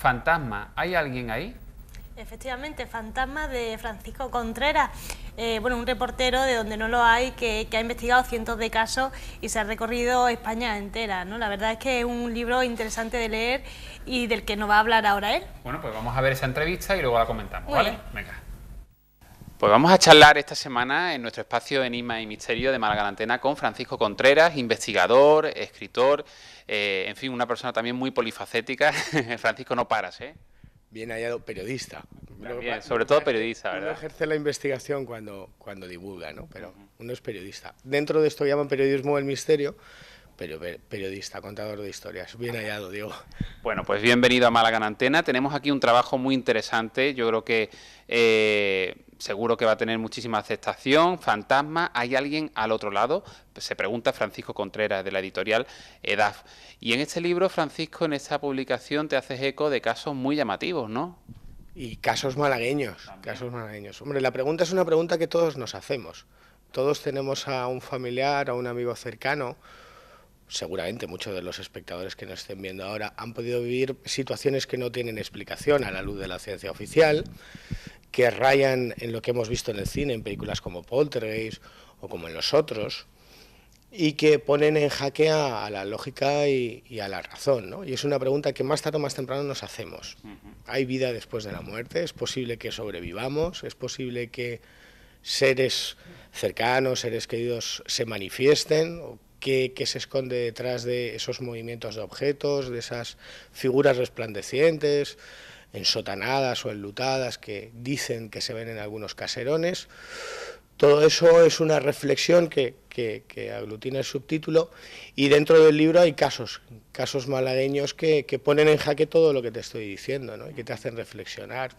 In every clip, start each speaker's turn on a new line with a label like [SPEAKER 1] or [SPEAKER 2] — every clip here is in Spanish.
[SPEAKER 1] Fantasma, ¿hay alguien ahí?
[SPEAKER 2] Efectivamente, Fantasma de Francisco Contreras, bueno, un reportero de donde no lo hay que ha investigado cientos de casos y se ha recorrido España entera, ¿no? La verdad es que es un libro interesante de leer y del que nos va a hablar ahora él.
[SPEAKER 1] Bueno, pues vamos a ver esa entrevista y luego la comentamos,
[SPEAKER 2] Muy
[SPEAKER 1] ¿vale?
[SPEAKER 2] bien.
[SPEAKER 1] Venga. Pues vamos a charlar esta semana en nuestro espacio Enigma y Misterio de Málaga la Antena con Francisco Contreras, investigador, escritor, en fin, una persona también muy polifacética. Francisco, no paras, ¿eh?
[SPEAKER 3] Bien hallado, periodista.
[SPEAKER 1] También, sobre todo periodista, ¿verdad?
[SPEAKER 3] Uno ejerce la investigación cuando divulga, ¿no? Pero uno es periodista. Dentro de esto llaman periodismo del misterio, pero periodista, contador de historias. Bien hallado, Diego.
[SPEAKER 1] Bueno, pues bienvenido a Málaga en Antena. Tenemos aquí un trabajo muy interesante. Yo creo que seguro que va a tener muchísima aceptación. Fantasma, ¿hay alguien al otro lado? Pues se pregunta Francisco Contreras, de la editorial EDAF. Y en este libro, Francisco, en esta publicación te haces eco de casos muy llamativos, ¿no?
[SPEAKER 3] Y casos malagueños, casos malagueños. Hombre, la pregunta es una pregunta que todos nos hacemos. Todos tenemos a un familiar, a un amigo cercano. Seguramente muchos de los espectadores que nos estén viendo ahora han podido vivir situaciones que no tienen explicación a la luz de la ciencia oficial, que rayan en lo que hemos visto en el cine, en películas como Poltergeist o como en Los Otros, y que ponen en jaque a la lógica y a la razón, ¿no? Y es una pregunta que más tarde o más temprano nos hacemos. ¿Hay vida después de la muerte? ¿Es posible que sobrevivamos? ¿Es posible que seres cercanos, seres queridos se manifiesten? ¿Qué se esconde detrás de esos movimientos de objetos, de esas figuras resplandecientes, ensotanadas o enlutadas que dicen que se ven en algunos caserones? Todo eso es una reflexión que aglutina el subtítulo, y dentro del libro hay casos malagueños que ponen en jaque todo lo que te estoy diciendo, ¿no? Y que te hacen reflexionar.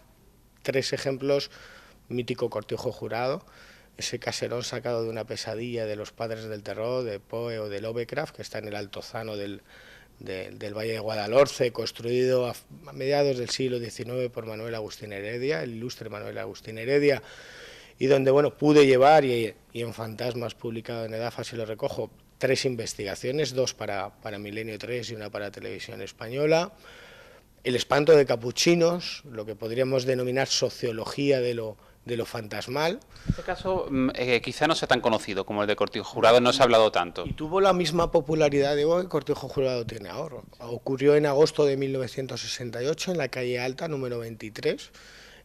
[SPEAKER 3] 3 ejemplos: mítico Cortijo Jurado, ese caserón sacado de una pesadilla de los padres del terror, de Poe o de Lovecraft, que está en el altozano del Valle de Guadalhorce, construido a mediados del siglo XIX por Manuel Agustín Heredia, el ilustre Manuel Agustín Heredia, y donde, bueno, pude llevar, y en Fantasmas, publicado en EDAF, así lo recojo, 3 investigaciones, 2 para Milenio 3 y una para Televisión Española. El espanto de capuchinos, lo que podríamos denominar sociología de lo fantasmal.
[SPEAKER 1] Este caso quizá no sea tan conocido como el de Cortijo Jurado, no se ha hablado tanto.
[SPEAKER 3] Y tuvo la misma popularidad de hoy que Cortijo Jurado tiene ahora. Ocurrió en agosto de 1968 en la calle Alta, número 23,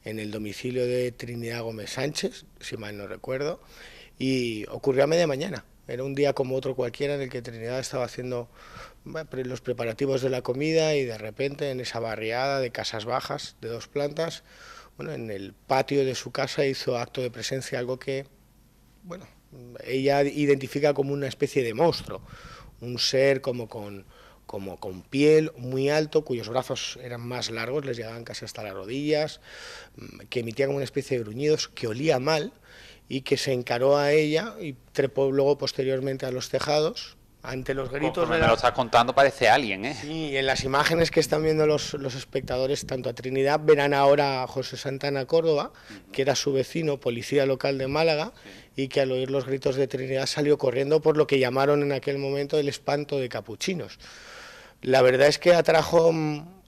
[SPEAKER 3] en el domicilio de Trinidad Gómez Sánchez, si mal no recuerdo, y ocurrió a media mañana. Era un día como otro cualquiera en el que Trinidad estaba haciendo los preparativos de la comida, y de repente en esa barriada de casas bajas de 2 plantas, bueno, en el patio de su casa hizo acto de presencia algo que, bueno, ella identifica como una especie de monstruo, un ser como con piel muy alto, cuyos brazos eran más largos, les llegaban casi hasta las rodillas, que emitía como una especie de gruñidos, que olía mal, y que se encaró a ella y trepó luego posteriormente a los tejados. Ante los gritos
[SPEAKER 1] me lo estás contando, parece Alien, ¿eh?
[SPEAKER 3] Sí, en las imágenes que están viendo los espectadores, tanto a Trinidad, verán ahora a José Santana Córdoba, que era su vecino, policía local de Málaga, y que al oír los gritos de Trinidad salió corriendo por lo que llamaron en aquel momento el espanto de capuchinos. La verdad es que atrajo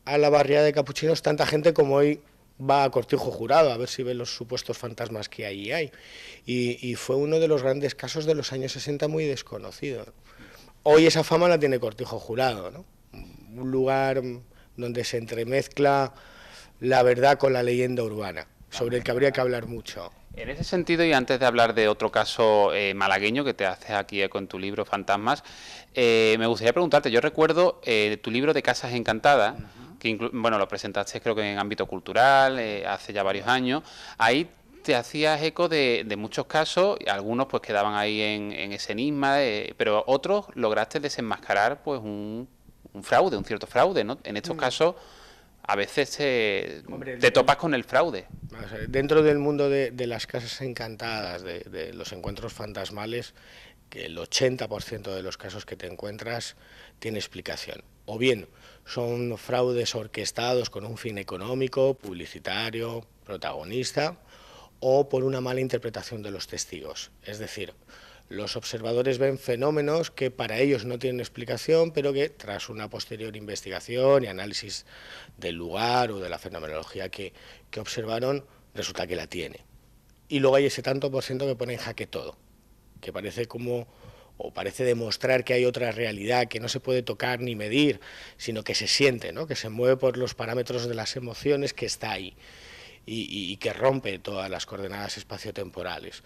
[SPEAKER 3] a la barriada de capuchinos tanta gente como hoy va a Cortijo Jurado a ver si ve los supuestos fantasmas que allí hay. Y fue uno de los grandes casos de los años 60 muy desconocido. Hoy esa fama la tiene Cortijo Jurado, ¿no? Un lugar donde se entremezcla la verdad con la leyenda urbana, sobre el que habría que hablar mucho.
[SPEAKER 1] En ese sentido, y antes de hablar de otro caso malagueño que te haces aquí con tu libro Fantasmas, me gustaría preguntarte, yo recuerdo tu libro de Casas Encantadas, que bueno, lo presentaste creo que en ámbito cultural hace ya varios años. Ahí te hacías eco de muchos casos, y algunos pues quedaban ahí en ese enigma, pero otros lograste desenmascarar pues un fraude, un cierto fraude, ¿no? En estos casos a veces te topas con el fraude.
[SPEAKER 3] Dentro del mundo de las casas encantadas, de los encuentros fantasmales, que el 80% de los casos que te encuentras tiene explicación. O bien son fraudes orquestados con un fin económico, publicitario, protagonista, o por una mala interpretación de los testigos. Es decir, Los observadores ven fenómenos que para ellos no tienen explicación, pero que tras una posterior investigación y análisis del lugar o de la fenomenología que observaron, resulta que la tiene. Y luego hay ese tanto por ciento que pone en jaque todo, que parece parece demostrar que hay otra realidad que no se puede tocar ni medir, sino que se siente, ¿no? Que se mueve por los parámetros de las emociones, que está ahí y que rompe todas las coordenadas espaciotemporales.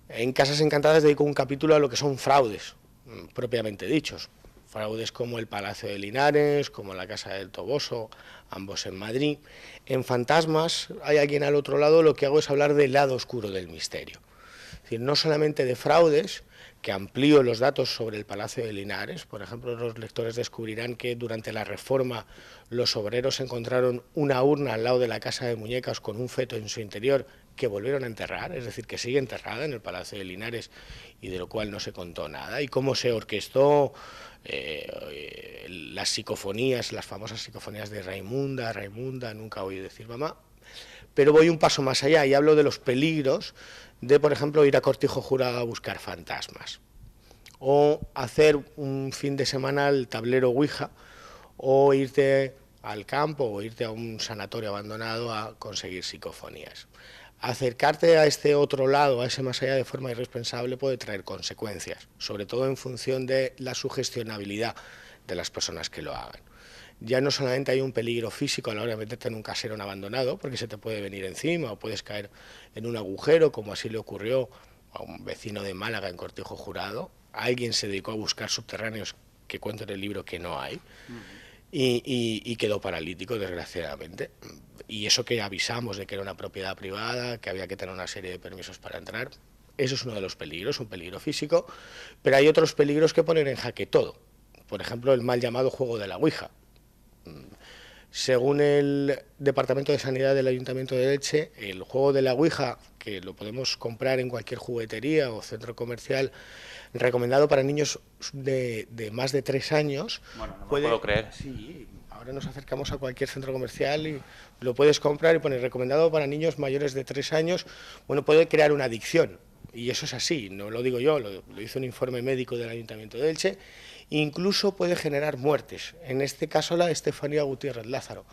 [SPEAKER 3] En Casas Encantadas dedico un capítulo a lo que son fraudes, propiamente dichos. Fraudes como el Palacio de Linares, como la Casa del Toboso, ambos en Madrid. En Fantasmas, hay alguien al otro lado, lo que hago es hablar del lado oscuro del misterio. Es decir, no solamente de fraudes, que amplío los datos sobre el Palacio de Linares. Por ejemplo, los lectores descubrirán que durante la Reforma los obreros encontraron una urna al lado de la casa de muñecas con un feto en su interior que volvieron a enterrar, es decir, que sigue enterrada en el Palacio de Linares y de lo cual no se contó nada. Y cómo se orquestó las psicofonías, las famosas psicofonías de Raimunda, nunca oí decir mamá. Pero voy un paso más allá y hablo de los peligros de, por ejemplo, ir a Cortijo Jurado a buscar fantasmas, o hacer un fin de semana al tablero Ouija, o irte al campo, o irte a un sanatorio abandonado a conseguir psicofonías. Acercarte a este otro lado, a ese más allá de forma irresponsable, puede traer consecuencias, sobre todo en función de la sugestionabilidad de las personas que lo hagan. Ya no solamente hay un peligro físico a la hora de meterte en un caserón abandonado, porque se te puede venir encima o puedes caer en un agujero, como así le ocurrió a un vecino de Málaga en Cortijo Jurado. Alguien se dedicó a buscar subterráneos, que cuento en el libro que no hay, y quedó paralítico, desgraciadamente. Y eso que avisamos de que era una propiedad privada, que había que tener una serie de permisos para entrar, eso es uno de los peligros, un peligro físico, pero hay otros peligros que ponen en jaque todo. Por ejemplo, el mal llamado juego de la Ouija. Según el Departamento de Sanidad del Ayuntamiento de Elche, el juego de la Ouija, que lo podemos comprar en cualquier juguetería o centro comercial, recomendado para niños de más de 3 años.
[SPEAKER 1] Bueno, no me puedo creer.
[SPEAKER 3] Sí, ahora nos acercamos a cualquier centro comercial y lo puedes comprar y pone recomendado para niños mayores de 3 años. Bueno, puede crear una adicción, y eso es así, no lo digo yo, lo hizo un informe médico del Ayuntamiento de Elche. Incluso puede generar muertes, en este caso la de Estefanía Gutiérrez Lázaro,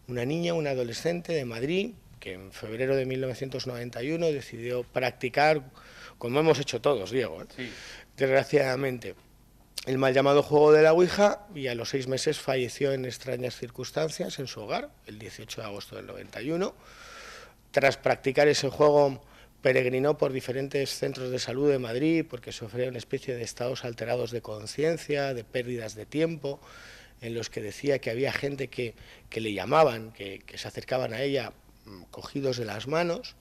[SPEAKER 3] una niña, una adolescente de Madrid, que en febrero de 1991 decidió practicar, como hemos hecho todos, Diego,
[SPEAKER 1] sí,
[SPEAKER 3] desgraciadamente, el mal llamado juego de la Ouija, y a los 6 meses falleció en extrañas circunstancias en su hogar, el 18 de agosto del 91. Tras practicar ese juego, peregrinó por diferentes centros de salud de Madrid porque sufría una especie de estados alterados de conciencia, de pérdidas de tiempo, en los que decía que había gente que le llamaban, que se acercaban a ella cogidos de las manos.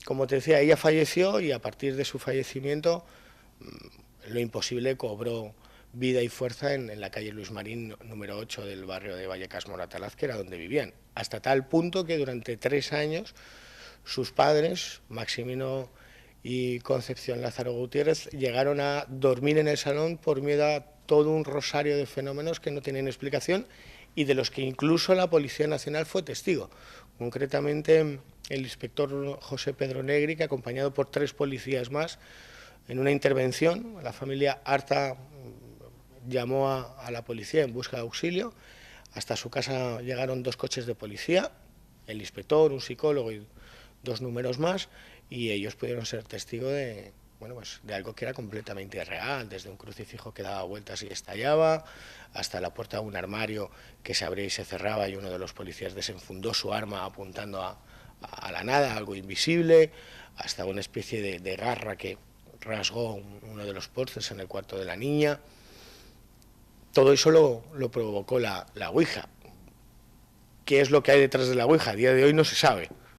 [SPEAKER 3] Como te decía, ella falleció y a partir de su fallecimiento lo imposible cobró vida y fuerza en la calle Luis Marín número 8 del barrio de Vallecas Moratalaz, que era donde vivían, hasta tal punto que durante 3 años sus padres, Maximino y Concepción Lázaro Gutiérrez, llegaron a dormir en el salón por miedo a todo un rosario de fenómenos que no tienen explicación y de los que incluso la Policía Nacional fue testigo. Concretamente, el inspector José Pedro Negri, que acompañado por 3 policías más, en una intervención, la familia harta llamó a la policía en busca de auxilio. Hasta su casa llegaron 2 coches de policía, el inspector, un psicólogo y 2 números más, y ellos pudieron ser testigos de, bueno, pues de algo que era completamente irreal, desde un crucifijo que daba vueltas y estallaba, hasta la puerta de un armario que se abría y se cerraba y uno de los policías desenfundó su arma apuntando a la nada, algo invisible, hasta una especie de garra que rasgó uno de los postes en el cuarto de la niña. Todo eso lo provocó la Ouija. ¿Qué es lo que hay detrás de la Ouija? A día de hoy no se sabe.